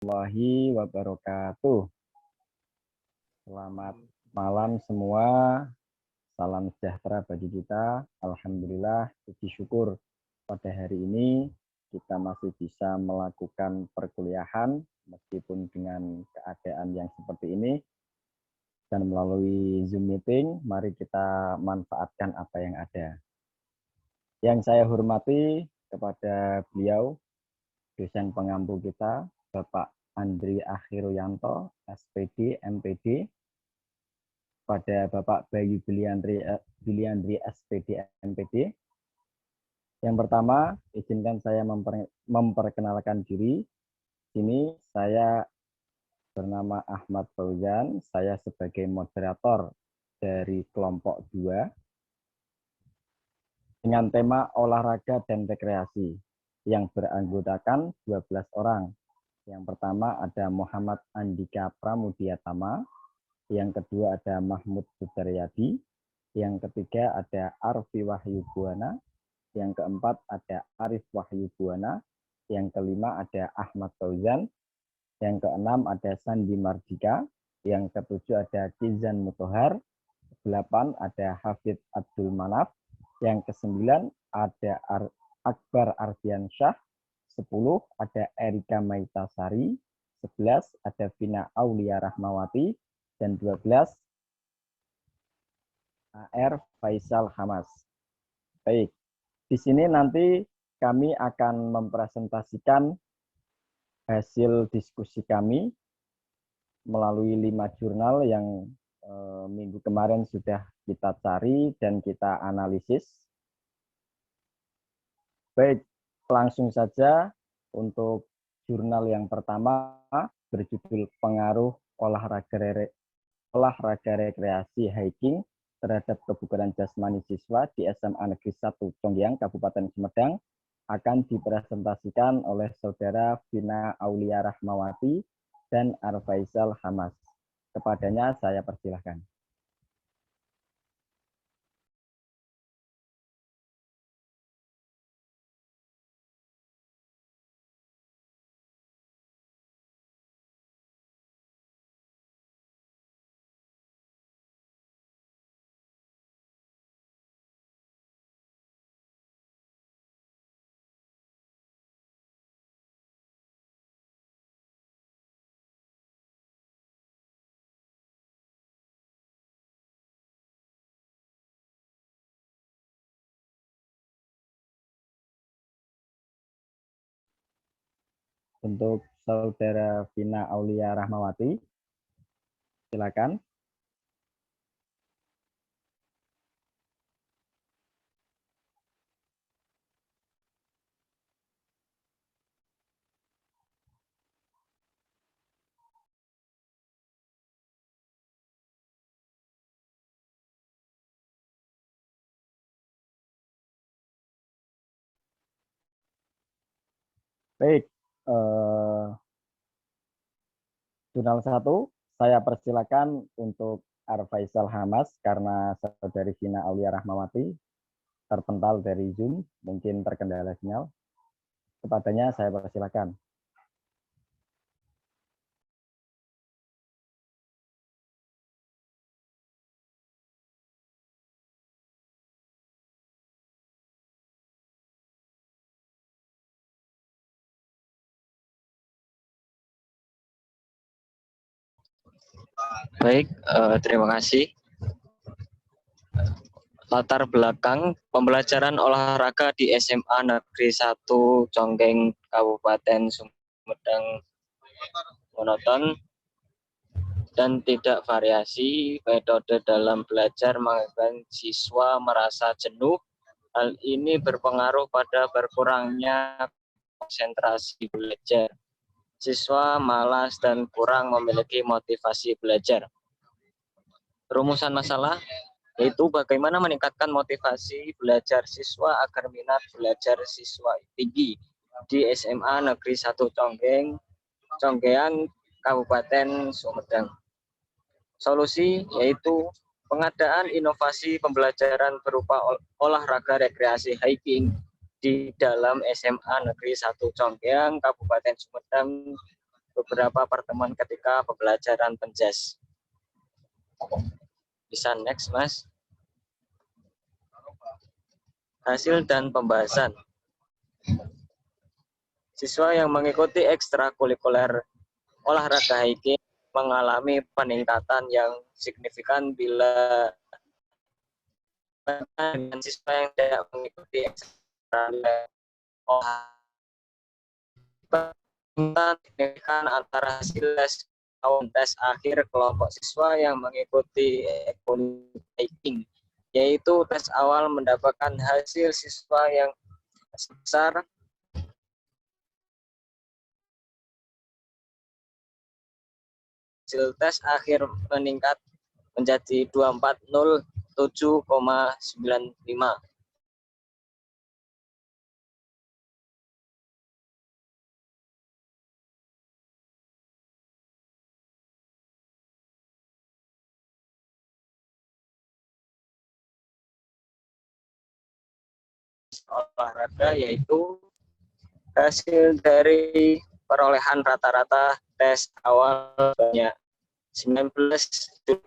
warahmatullahi wabarakatuh. Selamat malam semua. Salam sejahtera bagi kita. Alhamdulillah, puji syukur pada hari ini kita masih bisa melakukan perkuliahan meskipun dengan keadaan yang seperti ini. Dan melalui Zoom meeting, mari kita manfaatkan apa yang ada. Yang saya hormati kepada beliau, dosen pengampu kita, Bapak Andri Akhiruyanto, SPD, MPD, pada Bapak Bayu Biliandri SPD, MPD. Yang pertama, izinkan saya memperkenalkan diri. Sini saya bernama Ahmad Fauzan, saya sebagai moderator dari kelompok 2 dengan tema olahraga dan rekreasi yang beranggotakan 12 orang. Yang pertama ada Muhammad Andika Pramudiatama, yang kedua ada Mahmud Sudaryadi, yang ketiga ada Arfi Wahyu Buana, yang keempat ada Arif Wahyu Buana, yang kelima ada Ahmad Fauzan, yang keenam ada Sandi Mardika, yang ketujuh ada Kizan Mutohar, 8 ada Hafid Abdul Manaf, yang kesembilan ada Akbar Ardiansyah, 10 ada Erika Maitasari, 11 ada Vina Aulia Rahmawati, dan 12 AR Faisal Hamas. Baik, di sini nanti kami akan mempresentasikan hasil diskusi kami melalui 5 jurnal yang minggu kemarin sudah kita cari dan kita analisis. Baik, langsung saja untuk jurnal yang pertama berjudul Pengaruh olahraga rekreasi hiking terhadap kebugaran jasmani siswa di SMA Negeri 1 Conggiang, Kabupaten Sumedang, akan dipresentasikan oleh Saudara Vina Aulia Rahmawati dan Arfaisal Hamas. Kepadanya saya persilahkan. Untuk Saudara Vina Aulia Rahmawati, silakan. Baik, jurnal 1, saya persilakan untuk Arfaisal Hamas karena Saudari Vina Aulia Rahmawati terpental dari Zoom, mungkin terkendala sinyal. Kepadanya saya persilakan. Baik, terima kasih. Latar belakang pembelajaran olahraga di SMA Negeri 1 Conggeng, Kabupaten Sumedang monoton dan tidak variasi. Metode dalam belajar mengakibatkan siswa merasa jenuh. Hal ini berpengaruh pada berkurangnya konsentrasi belajar. Siswa malas dan kurang memiliki motivasi belajar. Rumusan masalah yaitu bagaimana meningkatkan motivasi belajar siswa agar minat belajar siswa tinggi di SMA Negeri 1 Conggeang, Kabupaten Sumedang. Solusi yaitu pengadaan inovasi pembelajaran berupa olahraga rekreasi hiking di dalam SMA Negeri 1 Conggeang, Kabupaten Sumedang beberapa pertemuan ketika pembelajaran penjas. Bisa next, Mas. Hasil dan pembahasan. Siswa yang mengikuti ekstrakurikuler olahraga hiking mengalami peningkatan yang signifikan bila dengan siswa yang tidak mengikuti ekstrakurikuler olahraga signifikan antara hasil tes akhir kelompok siswa yang mengikuti hiking, yaitu tes awal mendapatkan hasil siswa yang sebesar hasil tes akhir meningkat menjadi 2407,95. Olahraga yaitu hasil dari perolehan rata-rata tes awal banyak 19,57.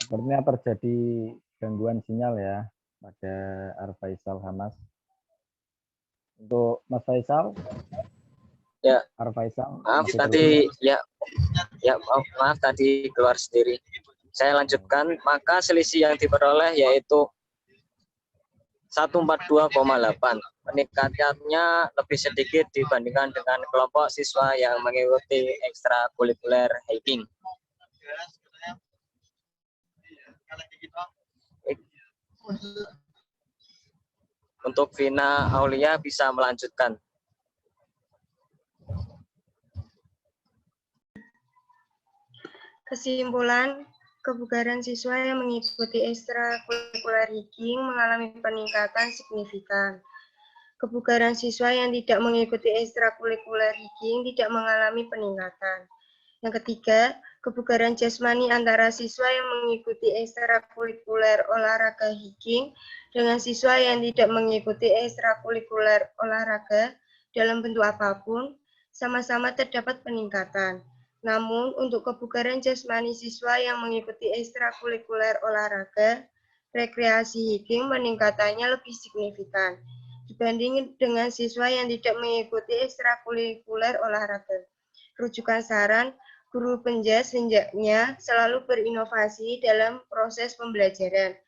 Sepertinya terjadi gangguan sinyal ya pada Arfaisal Hamas. Untuk Mas Faisal, Ya, Arfaisal, maaf tadi maaf tadi keluar sendiri. Saya lanjutkan, maka selisih yang diperoleh yaitu 142,8. Meningkatnya lebih sedikit dibandingkan dengan kelompok siswa yang mengikuti ekstrakurikuler hiking. Untuk Vina Aulia bisa melanjutkan. Kesimpulan, kebugaran siswa yang mengikuti ekstrakurikuler hiking mengalami peningkatan signifikan. Kebugaran siswa yang tidak mengikuti ekstrakurikuler hiking tidak mengalami peningkatan. Yang ketiga, kebugaran jasmani antara siswa yang mengikuti ekstrakurikuler olahraga hiking dengan siswa yang tidak mengikuti ekstrakurikuler olahraga dalam bentuk apapun, sama-sama terdapat peningkatan. Namun, untuk kebugaran jasmani siswa yang mengikuti ekstrakurikuler olahraga, rekreasi hiking meningkatannya lebih signifikan dibanding dengan siswa yang tidak mengikuti ekstrakurikuler olahraga. Rujukan saran, guru penjas hendaknya selalu berinovasi dalam proses pembelajaran,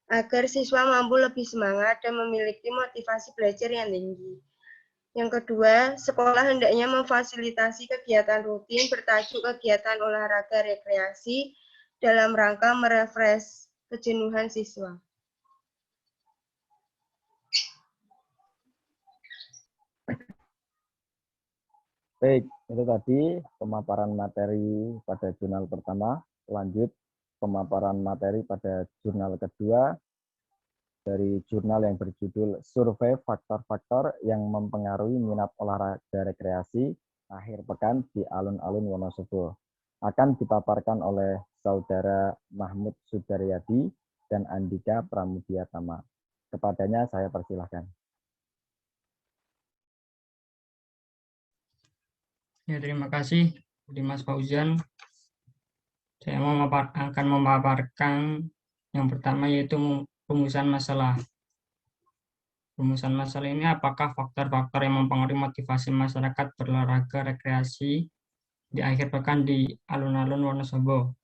agar siswa mampu lebih semangat dan memiliki motivasi belajar yang tinggi. Yang kedua, sekolah hendaknya memfasilitasi kegiatan rutin bertajuk kegiatan olahraga rekreasi dalam rangka merefresh kejenuhan siswa. Baik, itu tadi pemaparan materi pada jurnal pertama. Lanjut pemaparan materi pada jurnal kedua dari jurnal yang berjudul Survei Faktor-Faktor yang Mempengaruhi Minat Olahraga Rekreasi Akhir Pekan di Alun-Alun Wonosobo. Akan dipaparkan oleh Saudara Mahmud Sudaryadi dan Andika Pramudiatama. Kepadanya saya persilahkan. Ya, terima kasih Mas Fauzan. Saya akan memaparkan yang pertama yaitu rumusan masalah. Rumusan masalah ini apakah faktor-faktor yang mempengaruhi motivasi masyarakat berolahraga rekreasi di akhir pekan di alun-alun Wonosobo.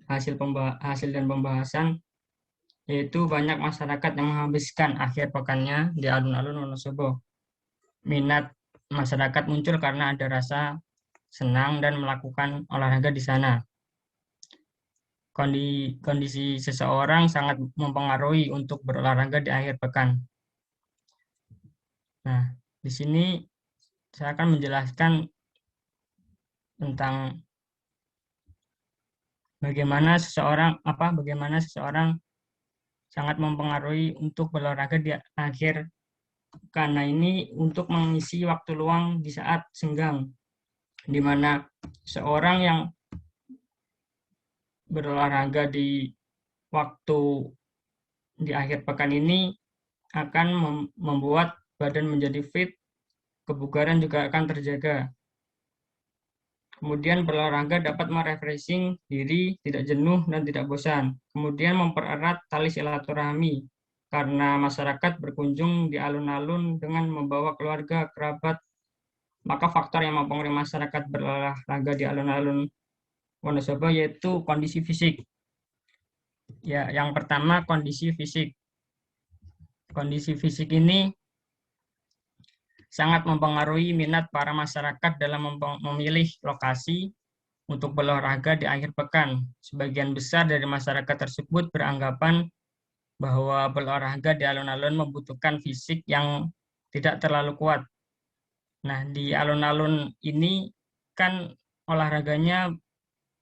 Hasil dan pembahasan yaitu banyak masyarakat yang menghabiskan akhir pekannya di alun-alun Wonosobo. Minat masyarakat muncul karena ada rasa senang dan melakukan olahraga di sana. Kondisi seseorang sangat mempengaruhi untuk berolahraga di akhir pekan. Nah, di sini saya akan menjelaskan tentang bagaimana seseorang sangat mempengaruhi untuk berolahraga di akhir karena ini untuk mengisi waktu luang di saat senggang, di mana seorang yang berolahraga di waktu di akhir pekan ini akan membuat badan menjadi fit, kebugaran juga akan terjaga. Kemudian berolahraga dapat merefreshing diri, tidak jenuh dan tidak bosan. Kemudian mempererat tali silaturahmi karena masyarakat berkunjung di alun-alun dengan membawa keluarga, kerabat. Maka faktor yang mempengaruhi masyarakat berolahraga di alun-alun Wonosobo yaitu kondisi fisik. Ya, yang pertama kondisi fisik. Kondisi fisik ini sangat mempengaruhi minat para masyarakat dalam memilih lokasi untuk berolahraga di akhir pekan. Sebagian besar dari masyarakat tersebut beranggapan bahwa berolahraga di alun-alun membutuhkan fisik yang tidak terlalu kuat. Nah, di alun-alun ini kan olahraganya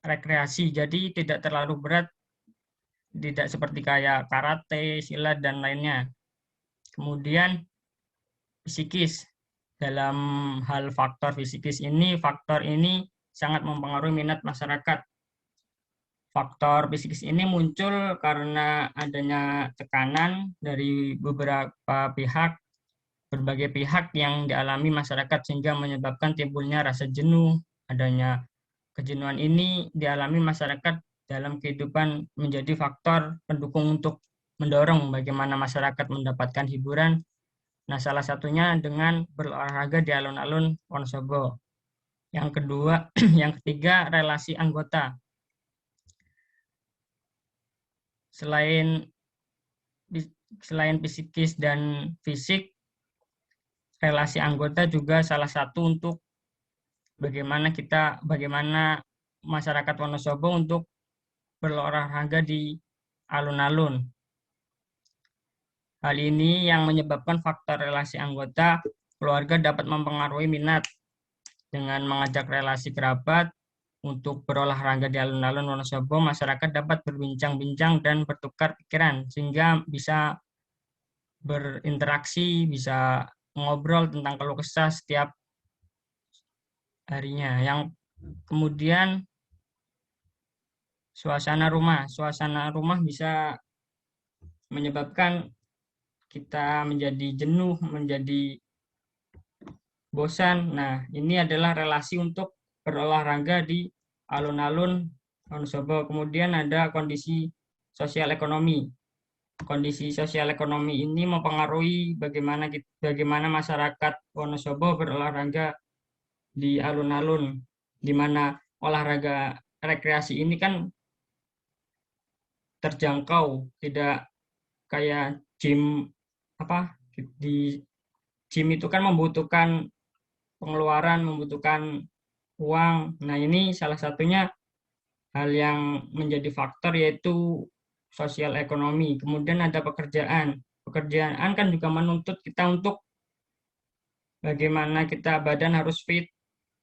rekreasi, jadi tidak terlalu berat, tidak seperti kayak karate, silat, dan lainnya. Kemudian psikis. Dalam hal faktor fisikis ini, faktor ini sangat mempengaruhi minat masyarakat. Faktor psikis ini muncul karena adanya tekanan dari beberapa pihak, berbagai pihak yang dialami masyarakat sehingga menyebabkan timbulnya rasa jenuh. Adanya kejenuhan ini dialami masyarakat dalam kehidupan menjadi faktor pendukung untuk mendorong bagaimana masyarakat mendapatkan hiburan. Nah, salah satunya dengan berolahraga di alun-alun Wonosobo. Yang kedua, yang ketiga, relasi anggota. Selain psikis dan fisik, relasi anggota juga salah satu untuk bagaimana masyarakat Wonosobo untuk berolahraga di alun-alun. Hal ini yang menyebabkan faktor relasi anggota keluarga dapat mempengaruhi minat dengan mengajak relasi kerabat untuk berolahraga di alun-alun Wonosobo. Masyarakat dapat berbincang-bincang dan bertukar pikiran sehingga bisa berinteraksi, bisa ngobrol tentang keluh kesah setiap harinya. Yang kemudian suasana rumah bisa menyebabkan kita menjadi jenuh, menjadi bosan. Nah, ini adalah relasi untuk berolahraga di alun-alun Wonosobo. Kemudian ada kondisi sosial ekonomi. Kondisi sosial ekonomi ini mempengaruhi bagaimana masyarakat Wonosobo berolahraga di alun-alun, di mana olahraga rekreasi ini kan terjangkau, tidak kayak gym di gym itu kan membutuhkan pengeluaran, membutuhkan uang. Nah, ini salah satunya hal yang menjadi faktor yaitu sosial ekonomi. Kemudian ada pekerjaan. Pekerjaan kan juga menuntut kita untuk bagaimana kita badan harus fit,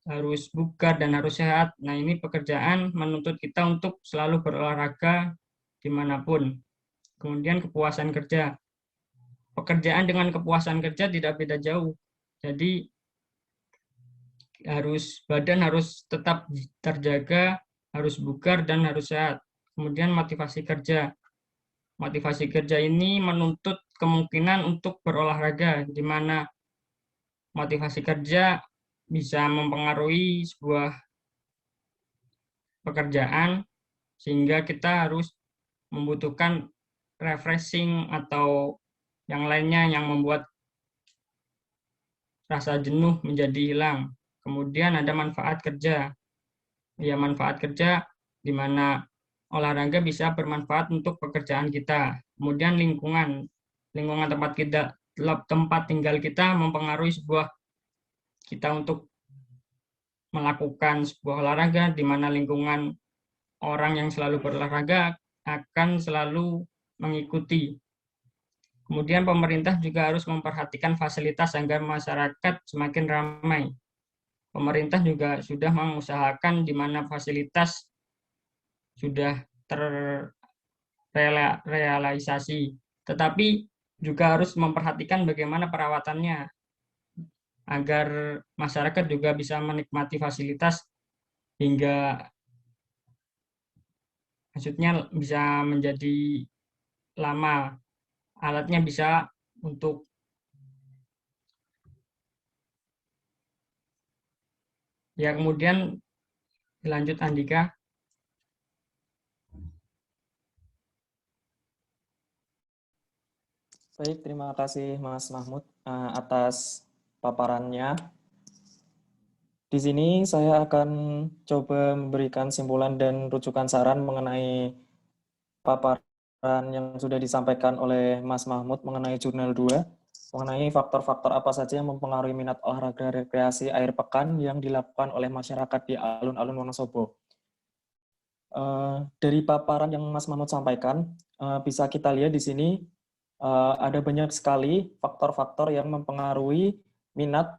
harus bugar dan harus sehat. Nah, ini pekerjaan menuntut kita untuk selalu berolahraga dimanapun. Kemudian kepuasan kerja. Pekerjaan dengan kepuasan kerja tidak beda jauh. Jadi badan harus tetap terjaga, harus bugar dan harus sehat. Kemudian motivasi kerja. Motivasi kerja ini menuntut kemungkinan untuk berolahraga, di mana motivasi kerja bisa mempengaruhi sebuah pekerjaan sehingga kita harus membutuhkan refreshing atau yang lainnya yang membuat rasa jenuh menjadi hilang. Kemudian ada manfaat kerja. Ya, manfaat kerja di mana olahraga bisa bermanfaat untuk pekerjaan kita. Kemudian lingkungan tempat tinggal kita mempengaruhi kita untuk melakukan sebuah olahraga, di mana lingkungan orang yang selalu berolahraga akan selalu mengikuti. Kemudian pemerintah juga harus memperhatikan fasilitas agar masyarakat semakin ramai. Pemerintah juga sudah mengusahakan di mana fasilitas sudah realisasi, tetapi juga harus memperhatikan bagaimana perawatannya agar masyarakat juga bisa menikmati fasilitas hingga maksudnya bisa menjadi lama, alatnya bisa untuk ya. Kemudian lanjut Andika. Baik, terima kasih Mas Mahmud atas paparannya. Di sini saya akan coba memberikan simpulan dan rujukan saran mengenai paparan yang sudah disampaikan oleh Mas Mahmud mengenai jurnal 2, mengenai faktor-faktor apa saja yang mempengaruhi minat olahraga rekreasi akhir pekan yang dilakukan oleh masyarakat di alun-alun Wonosobo. Dari paparan yang Mas Mahmud sampaikan, bisa kita lihat di sini ada banyak sekali faktor-faktor yang mempengaruhi minat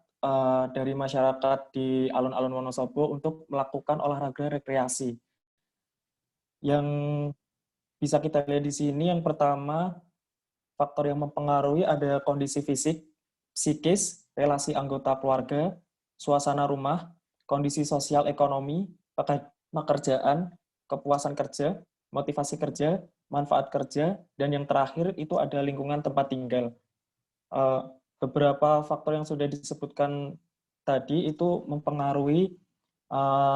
dari masyarakat di alun-alun Wonosobo untuk melakukan olahraga rekreasi. Yang bisa kita lihat di sini, yang pertama, faktor yang mempengaruhi ada kondisi fisik, psikis, relasi anggota keluarga, suasana rumah, kondisi sosial ekonomi, pekerjaan, kepuasan kerja, motivasi kerja, manfaat kerja, dan yang terakhir itu ada lingkungan tempat tinggal. Beberapa faktor yang sudah disebutkan tadi itu mempengaruhi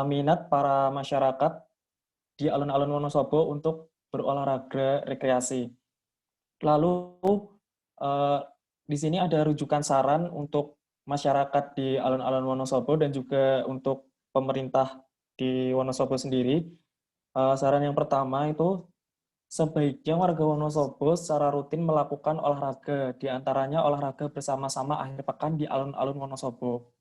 minat para masyarakat di alun-alun Wonosobo untuk berolahraga rekreasi. Lalu di sini ada rujukan saran untuk masyarakat di alun-alun Wonosobo dan juga untuk pemerintah di Wonosobo sendiri. Saran yang pertama itu sebaiknya warga Wonosobo secara rutin melakukan olahraga, di antaranya olahraga bersama-sama akhir pekan di alun-alun Wonosobo.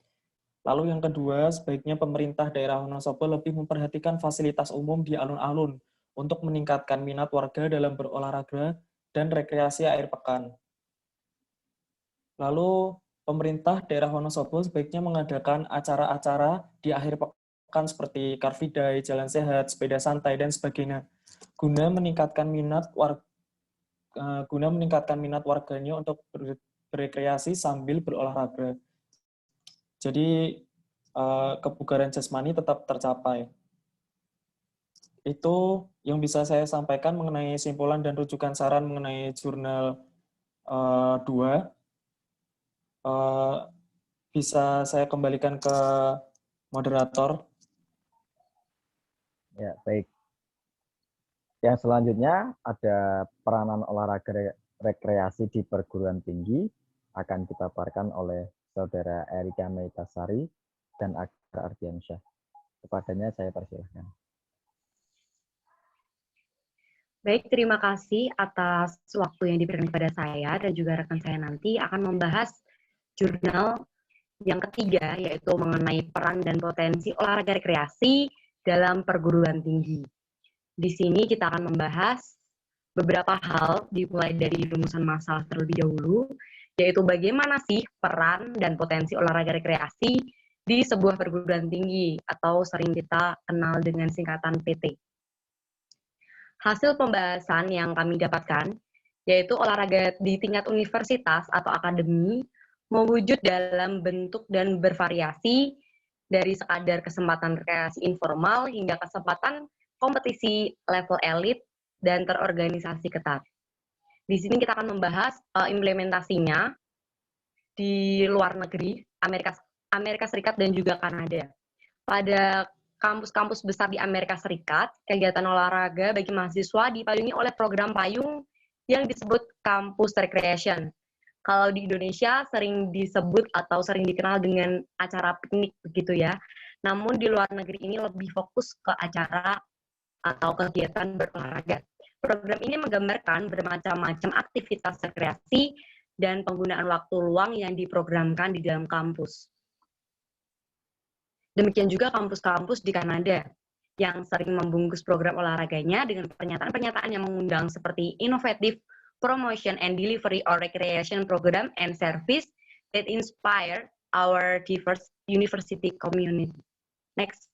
Lalu yang kedua, sebaiknya pemerintah daerah Wonosobo lebih memperhatikan fasilitas umum di alun-alun untuk meningkatkan minat warga dalam berolahraga dan rekreasi akhir pekan. Lalu pemerintah daerah Wonosobo sebaiknya mengadakan acara-acara di akhir pekan seperti Car Free Day, jalan sehat, sepeda santai, dan sebagainya, guna meningkatkan minat warganya untuk berekreasi sambil berolahraga. Jadi kebugaran jasmani tetap tercapai. Itu yang bisa saya sampaikan mengenai simpulan dan rujukan saran mengenai jurnal 2. Bisa saya kembalikan ke moderator. Ya, baik. Yang selanjutnya ada peranan olahraga rekreasi di perguruan tinggi akan dipaparkan oleh Saudara Erika Meitasari dan Agar Ardiansyah. Kepadanya saya persilahkan. Baik, terima kasih atas waktu yang diberikan kepada saya dan juga rekan saya nanti akan membahas jurnal yang ketiga, yaitu mengenai peran dan potensi olahraga rekreasi dalam perguruan tinggi. Di sini kita akan membahas beberapa hal, dimulai dari rumusan masalah terlebih dahulu, yaitu bagaimana sih peran dan potensi olahraga rekreasi di sebuah perguruan tinggi, atau sering kita kenal dengan singkatan PT. Hasil pembahasan yang kami dapatkan, yaitu olahraga di tingkat universitas atau akademi, mewujud dalam bentuk dan bervariasi dari sekadar kesempatan rekreasi informal hingga kesempatan kompetisi level elit dan terorganisasi ketat. Di sini kita akan membahas implementasinya di luar negeri, Amerika Serikat dan juga Kanada. Pada kampus-kampus besar di Amerika Serikat, kegiatan olahraga bagi mahasiswa dipayungi oleh program payung yang disebut campus recreation. Kalau di Indonesia sering disebut atau sering dikenal dengan acara piknik begitu ya. Namun di luar negeri ini lebih fokus ke acara atau kegiatan berolahraga. Program ini menggambarkan bermacam-macam aktivitas rekreasi dan penggunaan waktu luang yang diprogramkan di dalam kampus. Demikian juga kampus-kampus di Kanada yang sering membungkus program olahraganya dengan pernyataan-pernyataan yang mengundang seperti innovative promotion and delivery or recreation program and service that inspire our diverse university community. Next.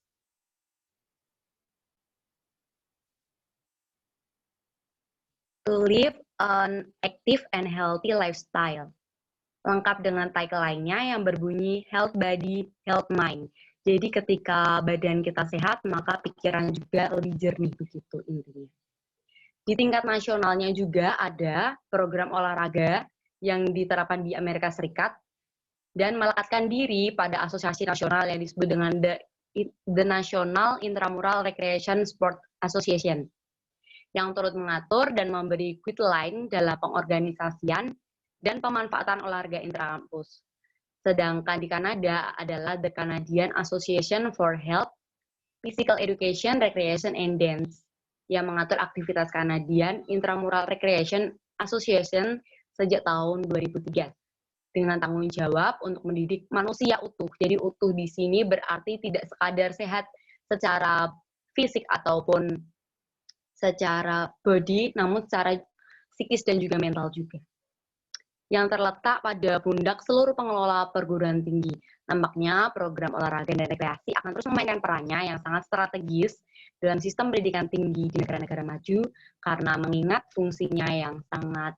to live an active and healthy lifestyle. Lengkap dengan title lainnya yang berbunyi health body, health mind. Jadi ketika badan kita sehat, maka pikiran juga lebih jernih, begitu intinya. Di tingkat nasionalnya juga ada program olahraga yang diterapkan di Amerika Serikat dan melekatkan diri pada asosiasi nasional yang disebut dengan The National Intramural Recreation Sport Association yang turut mengatur dan memberi guideline dalam pengorganisasian dan pemanfaatan olahraga intrakampus. Sedangkan di Kanada adalah The Canadian Association for Health, Physical Education, Recreation, and Dance yang mengatur aktivitas Canadian Intramural Recreation Association sejak tahun 2003 dengan tanggung jawab untuk mendidik manusia utuh. Jadi utuh di sini berarti tidak sekadar sehat secara fisik ataupun secara body, namun secara psikis dan juga mental juga, yang terletak pada pundak seluruh pengelola perguruan tinggi. Nampaknya program olahraga dan rekreasi akan terus memainkan perannya yang sangat strategis dalam sistem pendidikan tinggi di negara-negara maju karena mengingat fungsinya yang sangat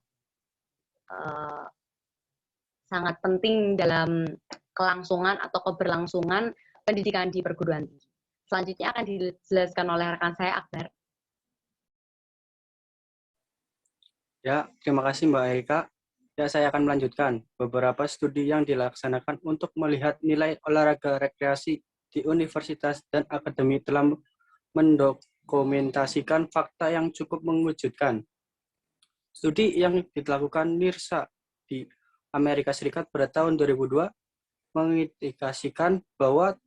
penting dalam kelangsungan atau keberlangsungan pendidikan di perguruan tinggi. Selanjutnya akan dijelaskan oleh rekan saya, Akbar. Ya, terima kasih Mbak Erika. Ya, saya akan melanjutkan beberapa studi yang dilaksanakan untuk melihat nilai olahraga rekreasi di universitas dan akademi telah mendokumentasikan fakta yang cukup mengejutkan. Studi yang dilakukan NIRSA di Amerika Serikat pada tahun 2002 mengindikasikan bahwa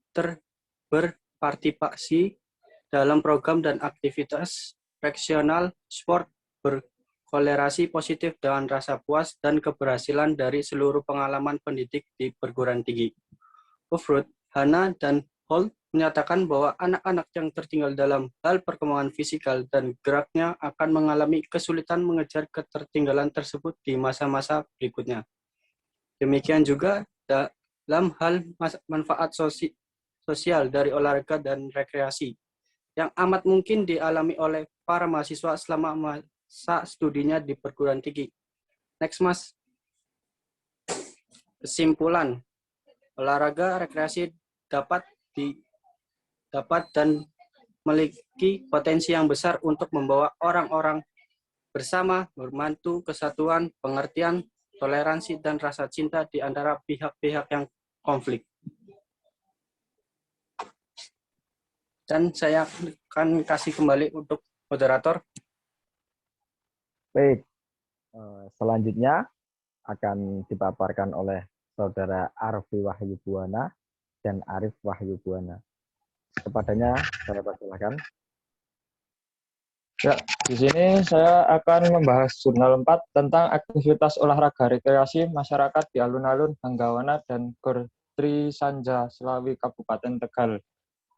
berpartisipasi dalam program dan aktivitas rekreasional sport berkorelasi positif dengan rasa puas dan keberhasilan dari seluruh pengalaman pendidik di perguruan tinggi. Ufrud, Hana, dan Holt menyatakan bahwa anak-anak yang tertinggal dalam hal perkembangan fisikal dan geraknya akan mengalami kesulitan mengejar ketertinggalan tersebut di masa-masa berikutnya. Demikian juga dalam hal manfaat sosial dari olahraga dan rekreasi yang amat mungkin dialami oleh para mahasiswa selama masa studinya di perguruan tinggi. Next, Mas. Kesimpulan, olahraga rekreasi dapat dan memiliki potensi yang besar untuk membawa orang-orang bersama, membantu kesatuan, pengertian, toleransi, dan rasa cinta di antara pihak-pihak yang konflik. Dan saya akan kasih kembali untuk moderator. Baik, selanjutnya akan dipaparkan oleh Saudara Arfi Wahyu Buwana dan Arif Wahyu Buwana. Kepadanya saya persilakan. Ya, di sini saya akan membahas jurnal 4 tentang aktivitas olahraga rekreasi masyarakat di alun-alun Hanggawana dan Gor Tri Sanja, Selawi, Kabupaten Tegal.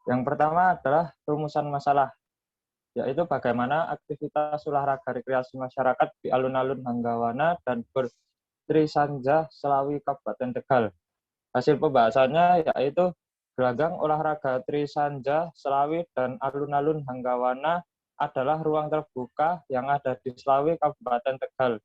Yang pertama adalah rumusan masalah, yaitu bagaimana aktivitas olahraga rekreasi masyarakat di alun-alun Hanggawana dan Gor Tri Sanja, Selawi, Kabupaten Tegal. Hasil pembahasannya yaitu gelanggang olahraga Tri Sanja, Selawi, dan alun-alun Hanggawana adalah ruang terbuka yang ada di Selawi, Kabupaten Tegal.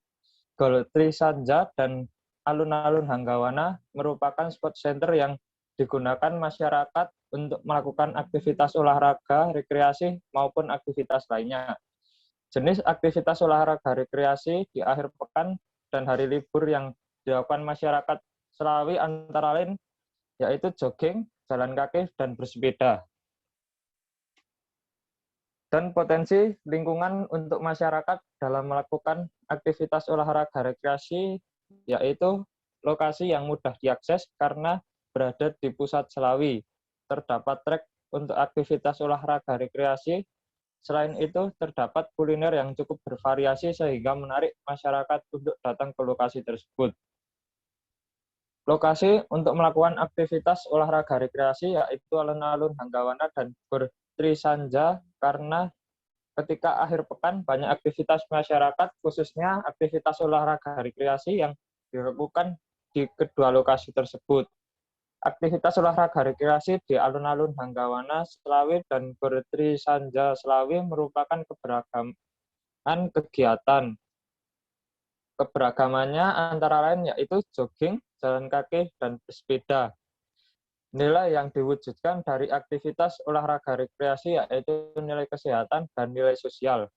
Gor Tri Sanja dan alun-alun Hanggawana merupakan sport center yang digunakan masyarakat untuk melakukan aktivitas olahraga, rekreasi, maupun aktivitas lainnya. Jenis aktivitas olahraga rekreasi di akhir pekan dan hari libur yang dilakukan masyarakat Selawi antara lain yaitu jogging, jalan kaki, dan bersepeda. Dan potensi lingkungan untuk masyarakat dalam melakukan aktivitas olahraga rekreasi yaitu lokasi yang mudah diakses karena berada di pusat Selawi. Terdapat trek untuk aktivitas olahraga rekreasi. Selain itu, terdapat kuliner yang cukup bervariasi sehingga menarik masyarakat untuk datang ke lokasi tersebut. Lokasi untuk melakukan aktivitas olahraga rekreasi yaitu alun-alun Hanggawana dan Gor Tri Sanja karena ketika akhir pekan banyak aktivitas masyarakat khususnya aktivitas olahraga rekreasi yang dilakukan di kedua lokasi tersebut. Aktivitas olahraga rekreasi di alun-alun Hanggawana, Selawi, dan Gor Tri Sanja, Selawi merupakan keberagaman kegiatan Keberagamannya antara lain yaitu jogging, jalan kaki, dan bersepeda. Nilai yang diwujudkan dari aktivitas olahraga rekreasi yaitu nilai kesehatan dan nilai sosial.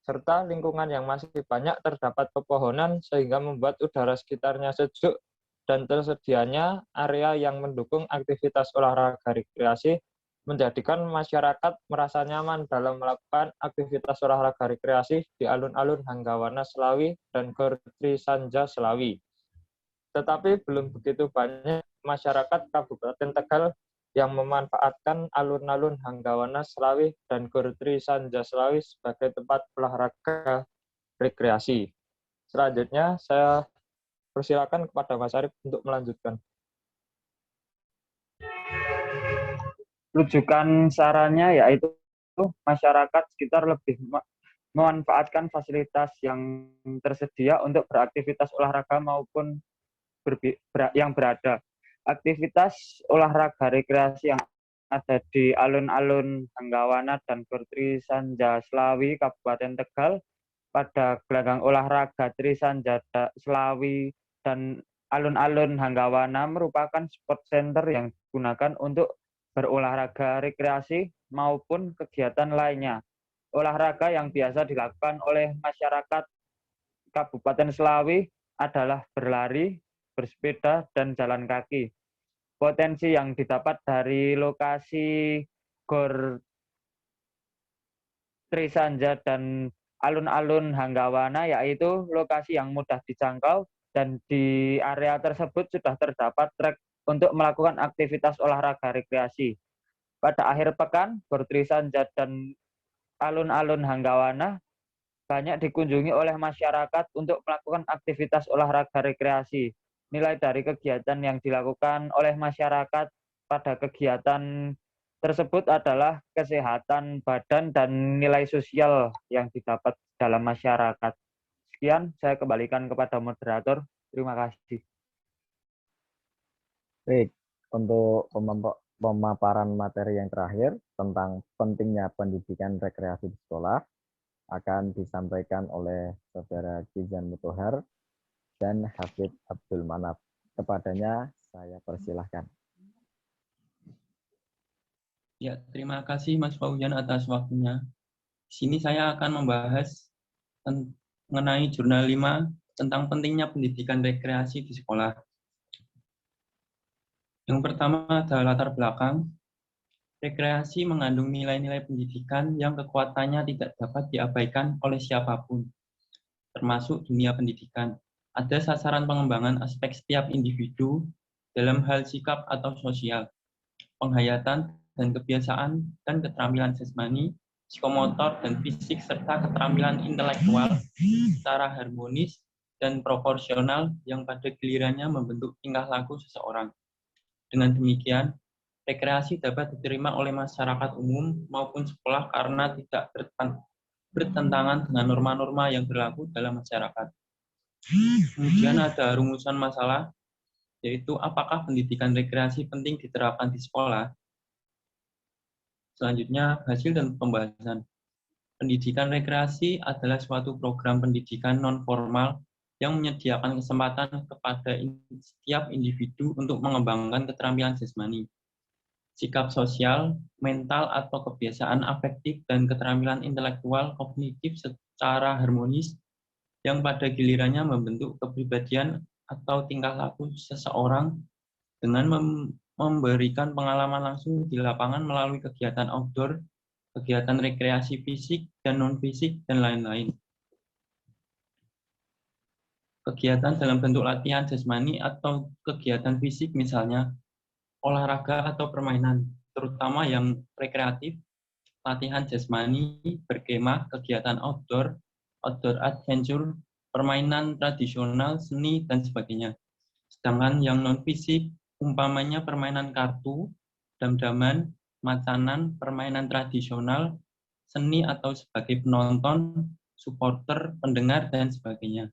Serta lingkungan yang masih banyak terdapat pepohonan sehingga membuat udara sekitarnya sejuk dan tersedianya area yang mendukung aktivitas olahraga rekreasi menjadikan masyarakat merasa nyaman dalam melakukan aktivitas olahraga rekreasi di alun-alun Hanggawana Selawi dan Gor Trisanja Selawi. Tetapi belum begitu banyak masyarakat Kabupaten Tegal yang memanfaatkan alun-alun Hanggawana Selawi dan Gor Trisanja Selawi sebagai tempat olahraga rekreasi. Selanjutnya saya persilakan kepada Mas Arif untuk melanjutkan. Rujukan sarannya yaitu masyarakat sekitar lebih memanfaatkan fasilitas yang tersedia untuk beraktivitas olahraga maupun yang berada. Aktivitas olahraga rekreasi yang ada di alun-alun Hanggawana dan Gor Trisanja Selawi Kabupaten Tegal pada gelanggang olahraga Trisanja Selawi dan alun-alun Hanggawana merupakan sport center yang digunakan untuk berolahraga rekreasi maupun kegiatan lainnya. Olahraga yang biasa dilakukan oleh masyarakat Kabupaten Selawi adalah berlari, bersepeda, dan jalan kaki. Potensi yang didapat dari lokasi Gor Trisanja dan alun-alun Hanggawana yaitu lokasi yang mudah dijangkau dan di area tersebut sudah terdapat trek untuk melakukan aktivitas olahraga rekreasi. Pada akhir pekan, Gor Trisanja dan alun-alun Hanggawana banyak dikunjungi oleh masyarakat untuk melakukan aktivitas olahraga rekreasi. Nilai dari kegiatan yang dilakukan oleh masyarakat pada kegiatan tersebut adalah kesehatan badan dan nilai sosial yang didapat dalam masyarakat. Sekian, saya kembalikan kepada moderator. Terima kasih. Baik, untuk pemaparan materi yang terakhir tentang pentingnya pendidikan rekreasi di sekolah akan disampaikan oleh Saudara Kizan Mutohar dan Hafid Abdul Manaf. Kepadanya saya persilahkan. Ya, terima kasih Mas Fauzian atas waktunya. Di sini saya akan membahas mengenai jurnal 5 tentang pentingnya pendidikan rekreasi di sekolah. Yang pertama adalah latar belakang. Rekreasi mengandung nilai-nilai pendidikan yang kekuatannya tidak dapat diabaikan oleh siapapun, termasuk dunia pendidikan. Ada sasaran pengembangan aspek setiap individu dalam hal sikap atau sosial, penghayatan dan kebiasaan dan keterampilan jasmani, psikomotor dan fisik, serta keterampilan intelektual secara harmonis dan proporsional yang pada gilirannya membentuk tingkah laku seseorang. Dengan demikian, rekreasi dapat diterima oleh masyarakat umum maupun sekolah karena tidak bertentangan dengan norma-norma yang berlaku dalam masyarakat. Kemudian ada rumusan masalah, yaitu apakah pendidikan rekreasi penting diterapkan di sekolah. Selanjutnya, hasil dan pembahasan. Pendidikan rekreasi adalah suatu program pendidikan non-formal yang menyediakan kesempatan kepada setiap individu untuk mengembangkan keterampilan jasmani, sikap sosial, mental atau kebiasaan afektif, dan keterampilan intelektual kognitif secara harmonis yang pada gilirannya membentuk kepribadian atau tingkah laku seseorang dengan memberikan pengalaman langsung di lapangan melalui kegiatan outdoor, kegiatan rekreasi fisik dan non-fisik, dan lain-lain. Kegiatan dalam bentuk latihan jasmani atau kegiatan fisik misalnya olahraga atau permainan, terutama yang rekreatif, latihan jasmani, berkemah, kegiatan outdoor adventure, permainan tradisional, seni, dan sebagainya. Sedangkan yang non-fisik, umpamanya permainan kartu, dam-daman, macanan, permainan tradisional, seni atau sebagai penonton, supporter, pendengar, dan sebagainya.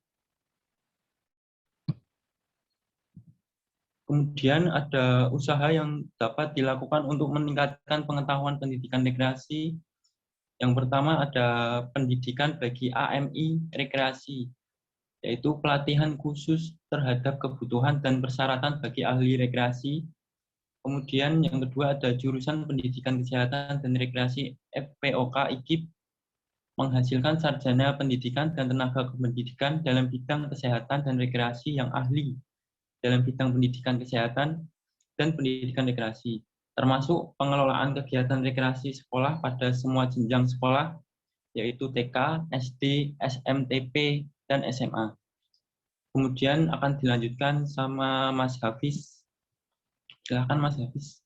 Kemudian ada usaha yang dapat dilakukan untuk meningkatkan pengetahuan pendidikan rekreasi. Yang pertama ada pendidikan bagi AMI rekreasi. yaitu pelatihan khusus terhadap kebutuhan dan persyaratan bagi ahli rekreasi. Kemudian yang kedua ada jurusan Pendidikan Kesehatan dan Rekreasi FPOK IKIP, menghasilkan sarjana pendidikan dan tenaga kependidikan dalam bidang kesehatan dan rekreasi yang ahli dalam bidang pendidikan kesehatan dan pendidikan rekreasi, termasuk pengelolaan kegiatan rekreasi sekolah pada semua jenjang sekolah, yaitu TK, SD, SMTP, dan SMA. Kemudian akan dilanjutkan sama Mas Hafiz. Silakan Mas Hafiz.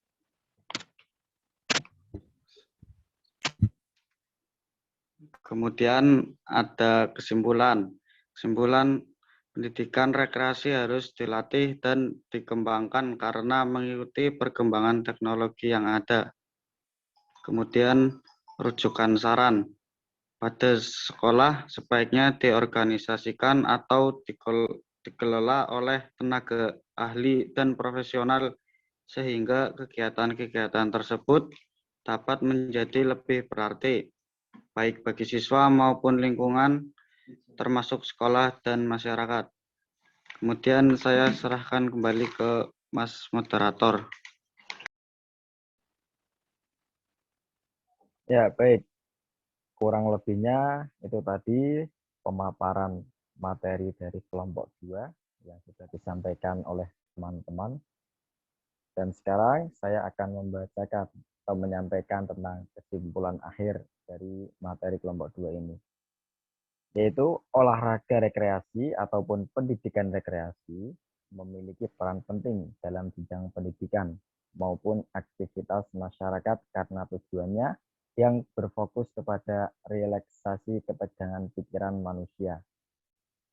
Kemudian ada kesimpulan. Kesimpulan pendidikan rekreasi harus dilatih dan dikembangkan karena mengikuti perkembangan teknologi yang ada. Kemudian rujukan saran. Pada sekolah sebaiknya diorganisasikan atau dikelola oleh tenaga ahli dan profesional sehingga kegiatan-kegiatan tersebut dapat menjadi lebih berarti, baik bagi siswa maupun lingkungan, termasuk sekolah dan masyarakat. Kemudian saya serahkan kembali ke Mas Moderator. Ya, baik. Kurang lebihnya itu tadi pemaparan materi dari kelompok 2 yang sudah disampaikan oleh teman-teman. Dan sekarang saya akan membacakan atau menyampaikan tentang kesimpulan akhir dari materi kelompok 2 ini. Yaitu olahraga rekreasi ataupun pendidikan rekreasi memiliki peran penting dalam bidang pendidikan maupun aktivitas masyarakat karena tujuannya yang berfokus kepada relaksasi ketegangan pikiran manusia.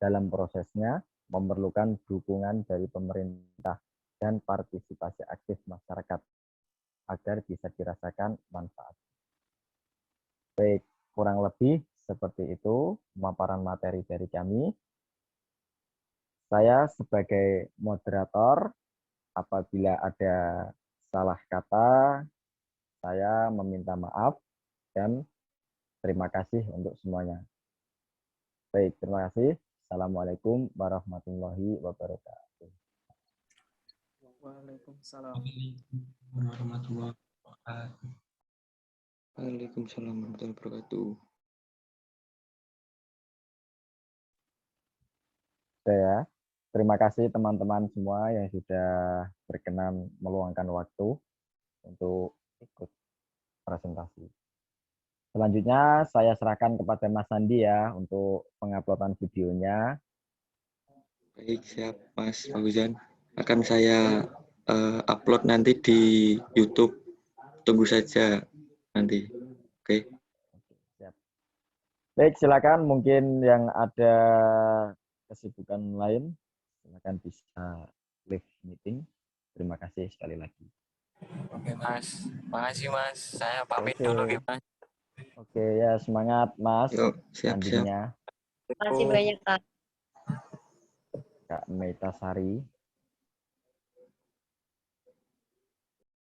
Dalam prosesnya memerlukan dukungan dari pemerintah dan partisipasi aktif masyarakat agar bisa dirasakan manfaat. Baik, kurang lebih seperti itu pemaparan materi dari kami. Saya sebagai moderator, apabila ada salah kata, saya meminta maaf dan terima kasih untuk semuanya. Baik, terima kasih. Assalamualaikum warahmatullahi wabarakatuh. Waalaikumsalam. Warahmatullahi wabarakatuh. Waalaikumsalam warahmatullahi wabarakatuh. Terima kasih teman-teman semua yang sudah berkenan meluangkan waktu untuk ikut presentasi. Selanjutnya saya serahkan kepada Mas Sandi ya untuk penguploadan videonya. Baik, siap Mas Fauzan. Akan saya upload nanti di YouTube. Tunggu saja nanti. Oke. Siap. Baik, silakan mungkin yang ada kesibukan lain, silakan bisa live meeting. Terima kasih sekali lagi. Oke Mas, makasih Mas. Saya pamit dulu ya Mas. Oke ya, semangat Mas. Yuk, siap. Terima kasih banyak Kak. Kak Meitasari.